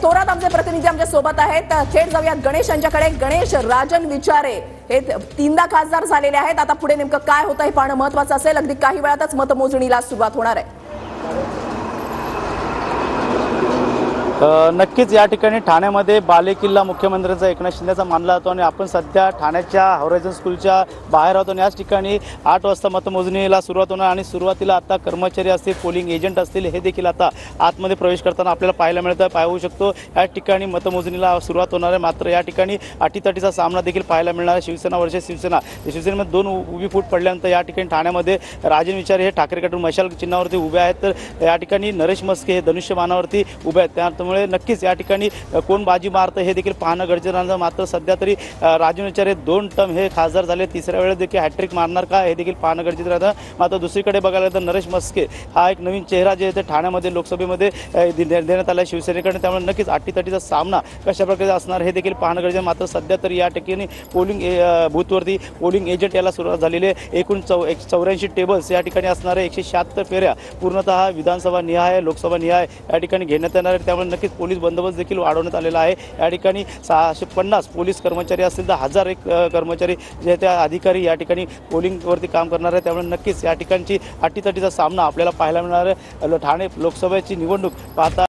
थोरात आमचे प्रतिनिधी आमच्या सोबत आहेत। थेट जाऊयात गणेश यांच्याकडे। गणेश, राजन विचारे हे तीनदा खासदार झालेले आहेत। आता पुढे नेमकं काय होतं हे पाहणं महत्त्वाचं असेल। अगदी काही वेळातच मतमोजणीला सुरुवात होणार आहे। नक्कीच या ठिकाणी ठाण्यामध्ये बालेकिल्ला मुख्यमंत्र्यांचा एकनाथ शिंदेचा मानला जातो आणि आपण सध्या ठाण्याच्या हॉरायझन स्कूलच्या बाहेर आहोत। याच ठिकाणी 8 वाजता मतमोजणीला सुरुवात होणार आणि सुरुवातीला आता कर्मचारी असतील, पोलिंग एजंट असतील, हे देखील आता आतमध्ये प्रवेश करताना आपल्याला पाहायला मिळतं, पाहू शकतो। या ठिकाणी मतमोजणीला सुरुवात होणार आहे। मात्र या ठिकाणी अटीतटीचा सामना देखील पाहायला मिळणार आहे। शिवसेना वर्सेस शिवसेना, शिवसेनेमध्ये 2 उभी फूट पडल्यानंतर या ठिकाणी ठाण्यामध्ये राजन विचारे हे ठाकरेकडून मशाल चिन्हावरती उभे आहेत, तर या ठिकाणी नरेश मस्के हे धनुष्यबाणावरती उभे आहेत। त्यामुळे नक्कीच या ठिकाणी कोण बाजी मारतं हे देखील पाहणं गरजेचं आहे। मात्र सध्या तरी राजन विचारे 2 टर्म हे खासदार झाले, तिसऱ्या वेळेस देखील हॅट्रिक मारणार का हे देखील पाहणं गरजेचं राहतं। मात्र दुसरीकडे बघायला तर नरेश मस्के हा एक नवीन चेहरा जे आहे ठाण्यामध्ये लोकसभेमध्ये देण्यात आला शिवसेनेकडे, त्यामुळे नक्कीच अटीतटीचा सामना कशा प्रकारे असणार हे देखील पाहणं गरजेचं आहे। मात्र सध्या तरी या ठिकाणी पोलिंग बूथवरती पोलिंग एजंट याला सुरुवात झालेली आहे। एकूण 84 टेबल्स या ठिकाणी असणार आहे। 176 फेऱ्या पूर्णतः विधानसभा निहाय, लोकसभा निहाय या ठिकाणी घेण्यात येणार आहे। त्यामुळे नक्कीच पोलीस बंदोबस्त देखील वाढवण्यात आलेला आहे। या ठिकाणी 650 पोलीस कर्मचारी असतील तर 1000 कर्मचारी जे त्या अधिकारी या ठिकाणी पोलिंगवरती काम करणार आहे। त्यामुळे नक्कीच या ठिकाणची अटीतटीचा सामना आपल्याला पाहायला मिळणार आहे। ठाणे लोकसभेची निवडणूक पाहता